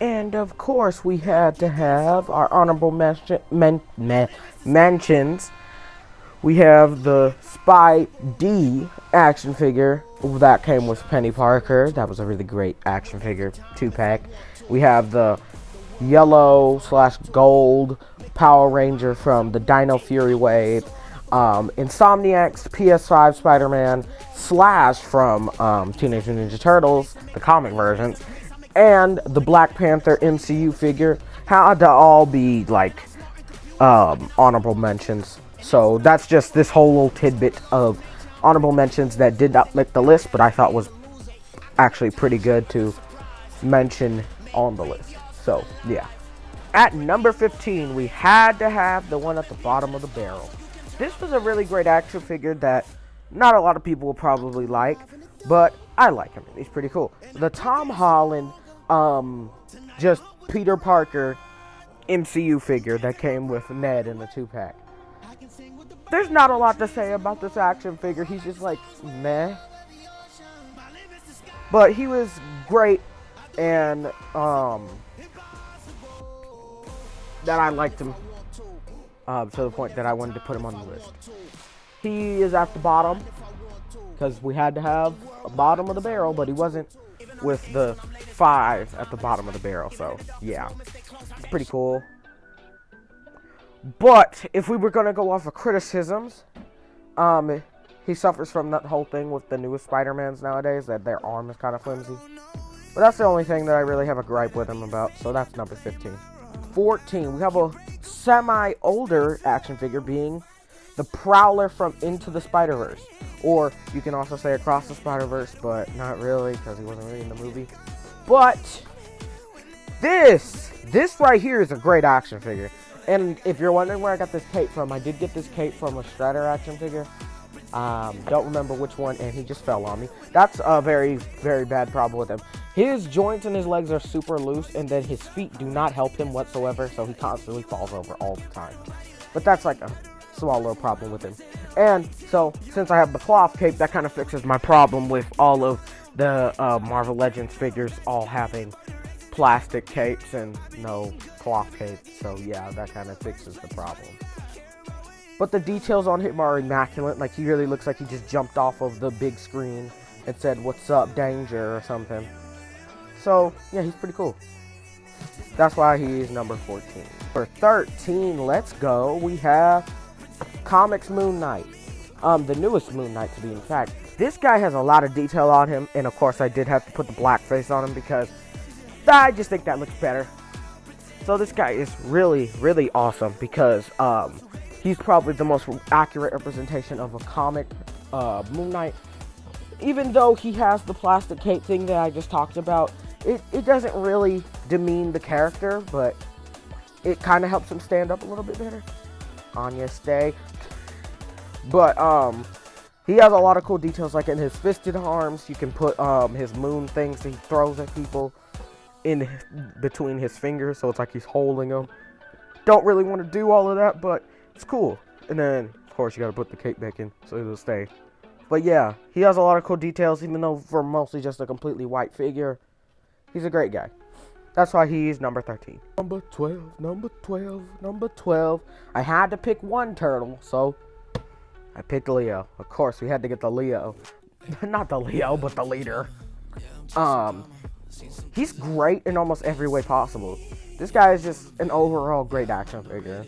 And of course, we had to have our honorable mentions. We have the Spy D action figure that came with Penny Parker. That was a really great action figure, 2-pack. We have the yellow slash gold Power Ranger from the Dino Fury wave. Insomniac's PS5 Spider-Man Slash from Teenage Mutant Ninja Turtles, the comic version, and the Black Panther MCU figure had to all be like honorable mentions. So that's just this whole little tidbit of honorable mentions that did not make the list, but I thought was actually pretty good to mention on the list. So yeah. At number 15, we had to have the one at the bottom of the barrel. This was a really great action figure that not a lot of people will probably like, but I like him. He's pretty cool. The Tom Holland, just Peter Parker MCU figure that came with Ned in the 2-pack. There's not a lot to say about this action figure. He's just like, meh. But he was great, and that I liked him to the point that I wanted to put him on the list. He is at the bottom because we had to have a bottom of the barrel, but he wasn't with the 5 at the bottom of the barrel. So yeah, it's pretty cool. But if we were gonna go off of criticisms, he suffers from that whole thing with the newest Spider-Mans nowadays, that their arm is kind of flimsy. But that's the only thing that I really have a gripe with him about. So that's number 15. 14, we have a semi-older action figure being the Prowler from Into the Spider-Verse. Or you can also say Across the Spider-Verse, but not really, because he wasn't really in the movie. But this right here is a great action figure. And if you're wondering where I got this cape from, I did get this cape from a Shredder action figure. Don't remember which one, and he just fell on me. That's a very, very bad problem with him. His joints and his legs are super loose, and then his feet do not help him whatsoever, so he constantly falls over all the time. But that's like a small little problem with him. And so, since I have the cloth cape, that kind of fixes my problem with all of the Marvel Legends figures all having plastic capes and no cloth capes. So yeah, that kind of fixes the problem. But the details on him are immaculate. Like, he really looks like he just jumped off of the big screen and said, "What's up, danger?" or something. So yeah, he's pretty cool. That's why he's number 14. For 13, let's go. We have Comics Moon Knight. The newest Moon Knight, to be exact. This guy has a lot of detail on him, and of course I did have to put the black face on him because I just think that looks better. So this guy is really, really awesome because he's probably the most accurate representation of a comic Moon Knight. Even though he has the plastic cape thing that I just talked about, it doesn't really demean the character, but it kind of helps him stand up a little bit better. Anya, stay. But he has a lot of cool details, like in his fisted arms. You can put his moon things that he throws at people in between his fingers, so it's like he's holding them. Don't really want to do all of that, but it's cool. And then, of course, you got to put the cape back in so it'll stay. But yeah, he has a lot of cool details, even though for mostly just a completely white figure. He's a great guy. That's why he's number 13. Number 12, number 12, number 12. I had to pick one turtle, so I picked Leo. Of course, we had to get the Leo. Not the Leo, but the leader. He's great in almost every way possible. This guy is just an overall great action figure.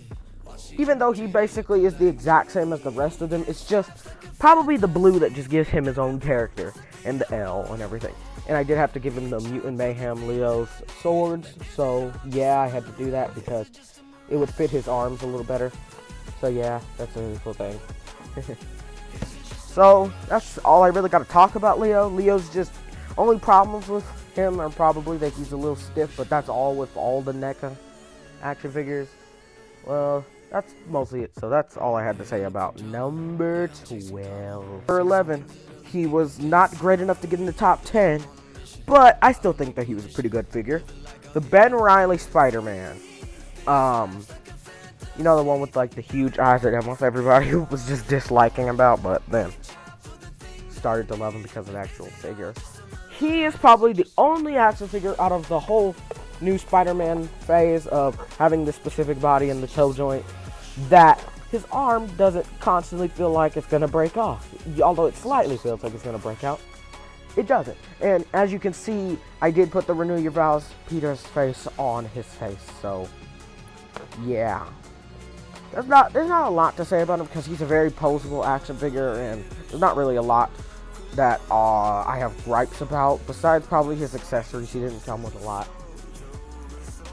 Even though he basically is the exact same as the rest of them, it's just probably the blue that just gives him his own character, and the L and everything. And I did have to give him the Mutant Mayhem Leo's swords, so yeah, I had to do that because it would fit his arms a little better. So yeah, that's a really cool thing. So that's all I really got to talk about Leo. Leo's just, only problems with him are probably that he's a little stiff, but that's all with all the NECA action figures. Well, that's mostly it. So that's all I had to say about number 12. For 11, he was not great enough to get in the top 10, but I still think that he was a pretty good figure. The Ben Reilly Spider-Man. You know, the one with like the huge eyes that almost everybody was just disliking about, but then started to love him because of the actual figure. he is probably the only action figure out of the whole new Spider-Man phase of having this specific body and the toe joint that his arm doesn't constantly feel like it's going to break off. Although it slightly feels like it's going to break out, it doesn't. And as you can see, I did put the Renew Your Vows Peter's face on his face. So, yeah. There's not a lot to say about him because he's a very posable action figure, and there's not really a lot that I have gripes about, besides probably his accessories. He didn't come with a lot.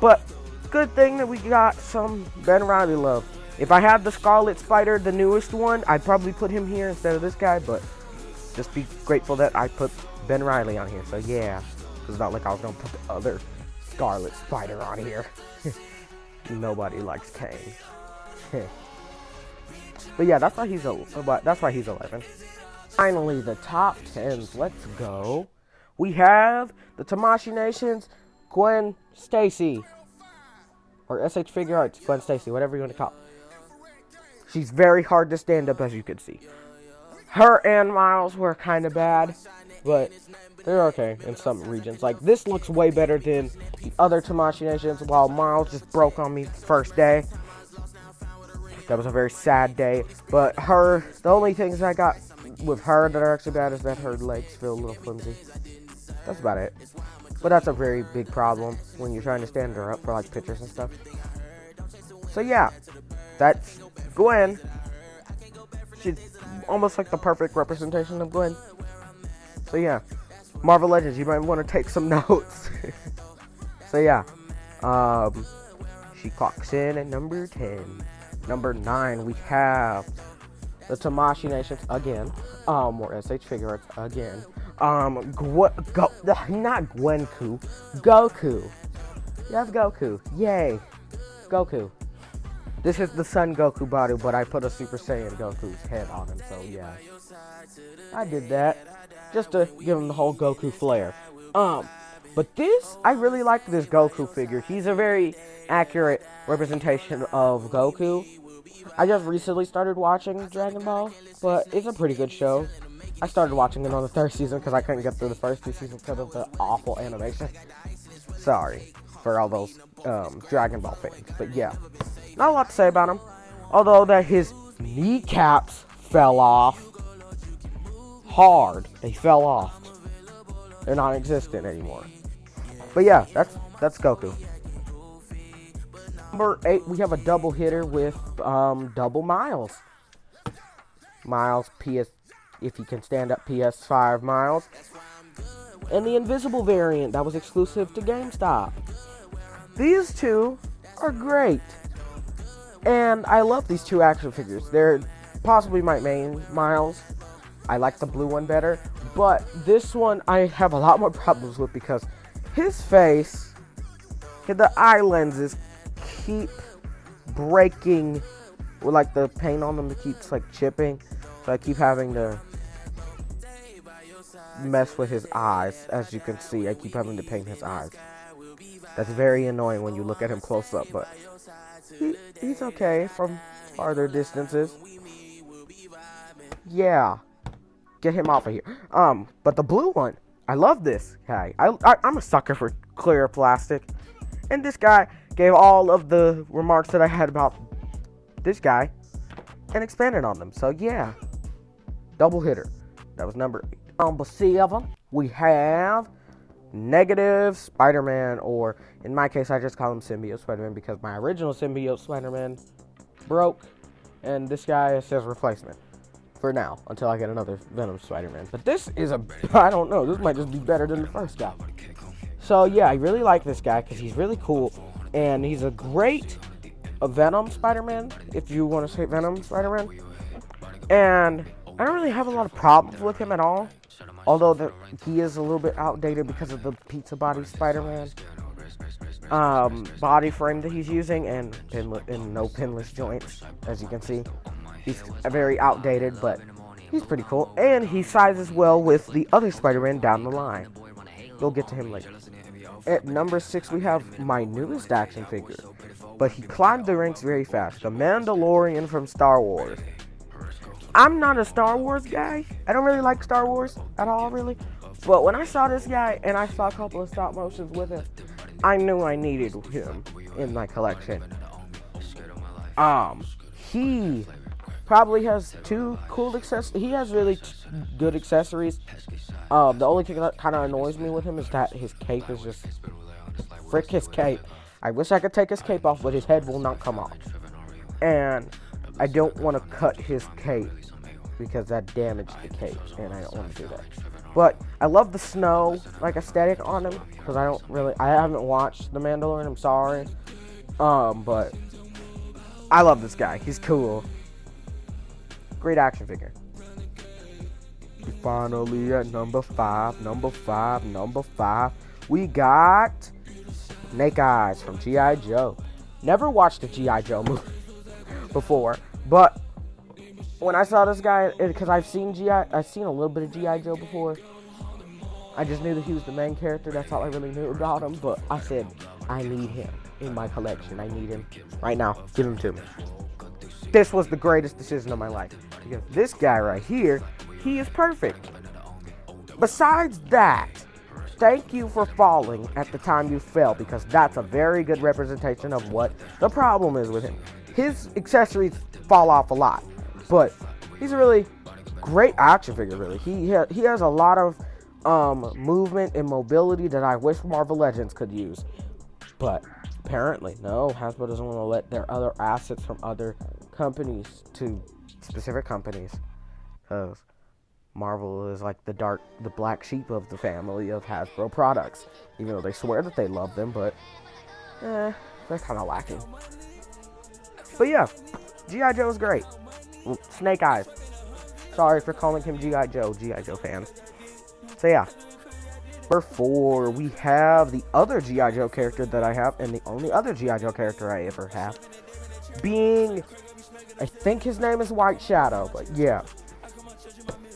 But, good thing that we got some Ben Reilly love. If I had the Scarlet Spider, the newest one, I'd probably put him here instead of this guy, but just be grateful that I put Ben Reilly on here. So yeah, it's not like I was going to put the other Scarlet Spider on here. Nobody likes Kane. But yeah, that's why he's 11. Finally, the top 10s. Let's go. We have the Tamashii Nation's Gwen Stacy, or SH Figure Arts Gwen Stacy, whatever you want to call it. She's very hard to stand up, as you can see. Her and Miles were kind of bad, but they're okay in some regions. Like, this looks way better than the other Tamashii Nations, while Miles just broke on me first day. That was a very sad day. But the only things I got with her that are actually bad is that her legs feel a little flimsy. That's about it. But that's a very big problem when you're trying to stand her up for, like, pictures and stuff. So, yeah. That's Gwen. She's almost like the perfect representation of Gwen. So, yeah. Marvel Legends, you might want to take some notes. So, yeah. She clocks in at number 10. Number 9, we have the Tamashii Nations again. Or SH Figure Arts again. Not Gwenku. Goku. Yes, Goku. Yay. Goku. This is the Son Goku body, but I put a Super Saiyan Goku's head on him, so yeah. I did that. Just to give him the whole Goku flair. But I really like this Goku figure. He's a very accurate representation of Goku. I just recently started watching Dragon Ball, but it's a pretty good show. I started watching it on the 3rd season because I couldn't get through the first 2 seasons because of the awful animation. Sorry for all those Dragon Ball fans, but yeah. Not a lot to say about him, although that his kneecaps fell off hard. They fell off. They're non-existent anymore. But yeah, that's Goku. Number 8, we have a double hitter with double Miles. Miles if he can stand up, PS5 Miles. And the invisible variant that was exclusive to GameStop. These two are great. And I love these two action figures. They're possibly my main Miles. I like the blue one better. But this one I have a lot more problems with because his face, the eye lenses keep breaking. With like the paint on them, it keeps like chipping. So I keep having to mess with his eyes. As you can see, I keep having to paint his eyes. That's very annoying when you look at him close up, but he's okay from farther distances. Yeah. Get him off of here. But the blue one, I love this guy. I'm a sucker for clear plastic. And this guy gave all of the remarks that I had about this guy and expanded on them. So yeah. Double hitter. That was number 8. Number 7, we have Negative Spider-Man, or in my case, I just call him Symbiote Spider-Man because my original Symbiote Spider-Man broke, and this guy is his replacement for now until I get another Venom Spider-Man. But this is I don't know, this might just be better than the first guy. So yeah, I really like this guy because he's really cool, and he's a great Venom Spider-Man, if you want to say Venom Spider-Man. And I don't really have a lot of problems with him at all. Although he is a little bit outdated because of the pizza body Spider-Man body frame that he's using and no pinless joints, as you can see. He's very outdated, but he's pretty cool. And he sizes well with the other Spider-Man down the line. We'll get to him later. At number 6, we have my newest action figure. But he climbed the ranks very fast. The Mandalorian from Star Wars. I'm not a Star Wars guy. I don't really like Star Wars at all, really. But when I saw this guy and I saw a couple of stop motions with him, I knew I needed him in my collection. He probably has two cool accessories. He has really good accessories. The only thing that kind of annoys me with him is that his cape is just... Frick his cape. I wish I could take his cape off, but his head will not come off. And I don't want to cut his cape because that damaged the cape, and I don't want to do that. But I love the snow like aesthetic on him because I haven't watched The Mandalorian. I'm sorry, but I love this guy. He's cool. Great action figure. Finally at number five, we got Snake Eyes from G.I. Joe. Never watched a G.I. Joe movie before, but when I saw this guy, because I've seen a little bit of G.I. Joe before. I just knew that he was the main character. That's all I really knew about him. But I said, I need him in my collection. I need him right now. Give him to me. This was the greatest decision of my life. Because this guy right here, he is perfect. Besides that, thank you for falling at the time you fell. Because that's a very good representation of what the problem is with him. His accessories fall off a lot. But he's a really great action figure, really. He has a lot of movement and mobility that I wish Marvel Legends could use. But apparently, no, Hasbro doesn't want to let their other assets from other companies to specific companies. Because Marvel is like the black sheep of the family of Hasbro products. Even though they swear that they love them, but they're kind of lacking. But yeah, G.I. Joe is great. Snake Eyes. Sorry for calling him G.I. Joe fans. So yeah. Number 4, we have the other G.I. Joe character that I have, and the only other G.I. Joe character I ever have, being, I think his name is White Shadow, but yeah.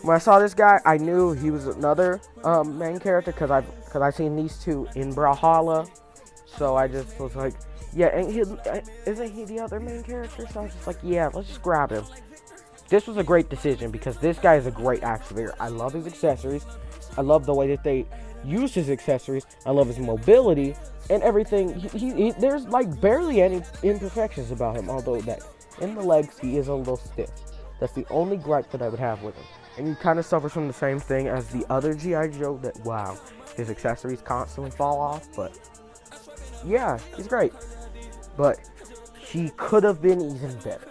When I saw this guy, I knew he was another main character, because I've seen these two in Brawlhalla, so I just was like, yeah, and isn't he the other main character? So I was just like, yeah, let's just grab him. This was a great decision because this guy is a great action figure. I love his accessories. I love the way that they use his accessories. I love his mobility and everything. There's like barely any imperfections about him, although that in the legs he is a little stiff. That's the only gripe that I would have with him. And he kind of suffers from the same thing as the other G.I. Joe that, wow, his accessories constantly fall off. But yeah, he's great. But he could have been even better.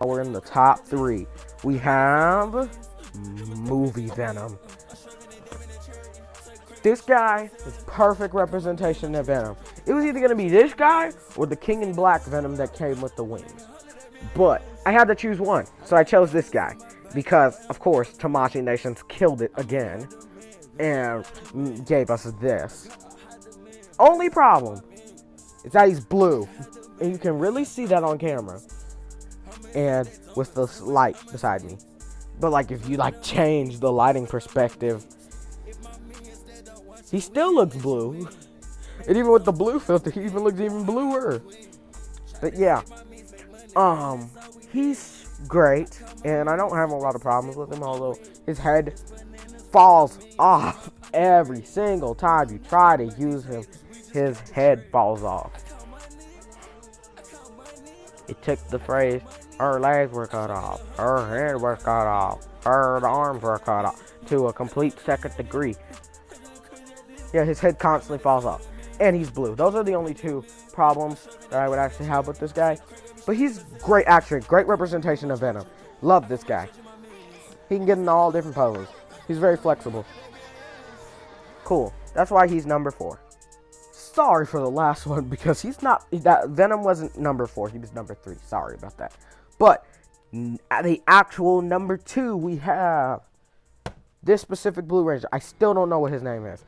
We're in the top 3. We have Movie Venom. This guy is perfect representation of Venom. It was either going to be this guy or the King in Black Venom that came with the wings. But I had to choose one, so I chose this guy. Because, of course, Tamashii Nations killed it again and gave us this. Only problem is that he's blue. And you can really see that on camera. And with the light beside me. But like if you like change the lighting perspective, he still looks blue. And even with the blue filter, he even looks even bluer. But yeah. He's great. And I don't have a lot of problems with him, although his head falls off every single time you try to use him. His head falls off. It took the phrase, her legs were cut off, her head was cut off, her arms were cut off, to a complete second degree. Yeah, his head constantly falls off. And he's blue. Those are the only two problems that I would actually have with this guy. But he's great action, great representation of Venom. Love this guy. He can get in all different poses. He's very flexible. Cool. That's why he's number 4. Sorry for the last one, because that Venom wasn't number 4, he was number 3. Sorry about that. But the actual number 2, we have this specific Blue Ranger. I still don't know what his name is.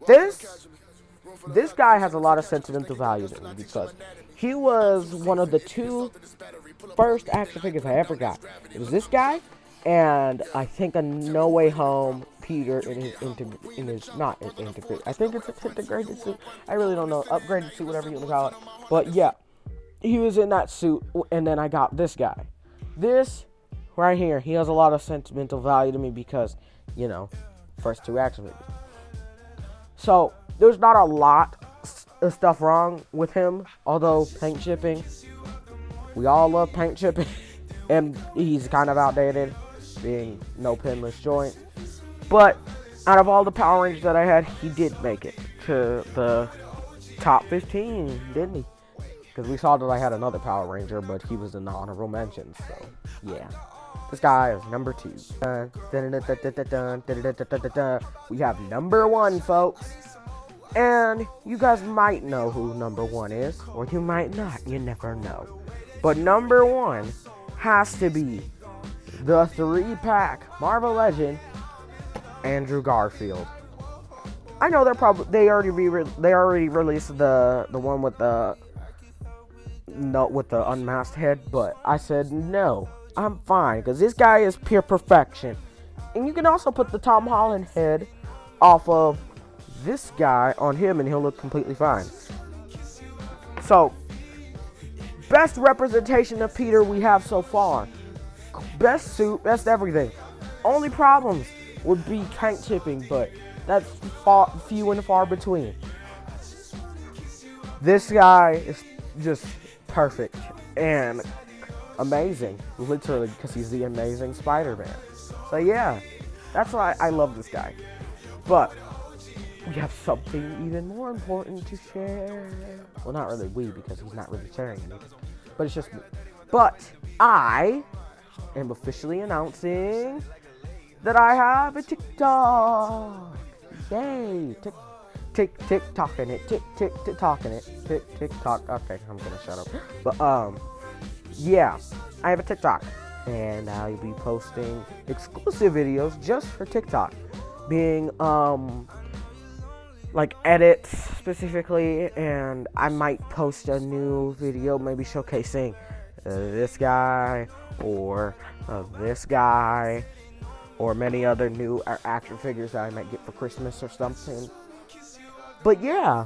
This guy has a lot of sentimental value to me because he was one of the 2 first action figures I ever got. It was this guy, and I think a No Way Home Peter in his not integrated. I think it's a integrated suit. I really don't know. Upgraded suit, whatever you want to call it. But yeah, he was in that suit, and then I got this guy. This right here, he has a lot of sentimental value to me because, you know, first 2 action figures. So, there's not a lot of stuff wrong with him, although paint chipping, we all love paint chipping, and he's kind of outdated, being no pinless joint. But out of all the Power Rangers that I had, he did make it to the top 15, didn't he? Because we saw that I had another Power Ranger, but he was in the honorable mentions, so yeah. This guy is number 2. We have number 1, folks. And you guys might know who number 1 is, or you might not. You never know. But number 1 has to be the 3-pack Marvel Legend Andrew Garfield. I know they already released the one with the unmasked head, but I said no. I'm fine, because this guy is pure perfection. And you can also put the Tom Holland head off of this guy on him, and he'll look completely fine. So, best representation of Peter we have so far. Best suit, best everything. Only problems would be paint chipping, but that's few and far between. This guy is just perfect and amazing, literally, because he's the Amazing Spider-Man. So yeah, that's why I love this guy. But we have something even more important to share. Well, not really we, because he's not really sharing anything, but it's just me. But I am officially announcing that I have a TikTok. Yay! TikToking it. TikToking it. TikTok. Okay, I'm gonna shut up. But yeah, I have a TikTok, and I'll be posting exclusive videos just for TikTok, being like edits specifically, and I might post a new video, maybe showcasing this guy or this guy, or many other new action figures that I might get for Christmas or something. But yeah,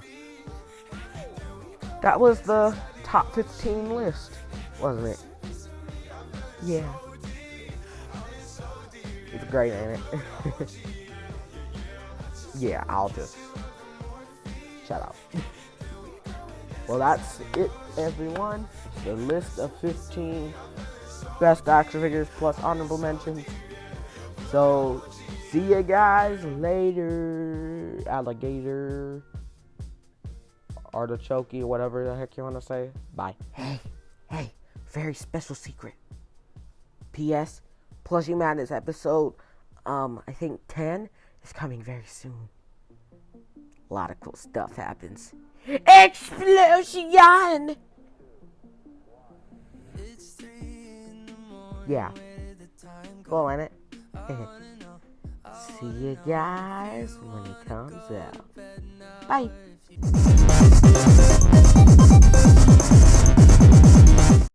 that was the top 15 list, wasn't it? Yeah. It's great, ain't it? Yeah, I'll just shut up. Well, that's it, everyone. The list of 15 best action figures plus honorable mentions. So, see you guys later, alligator, artichoke, or whatever the heck you want to say. Bye. Hey, very special secret. P.S. Plushie Madness episode, I think 10 is coming very soon. A lot of cool stuff happens. Explosion! Yeah. Cool, ain't it? See you guys when it comes out. Bye.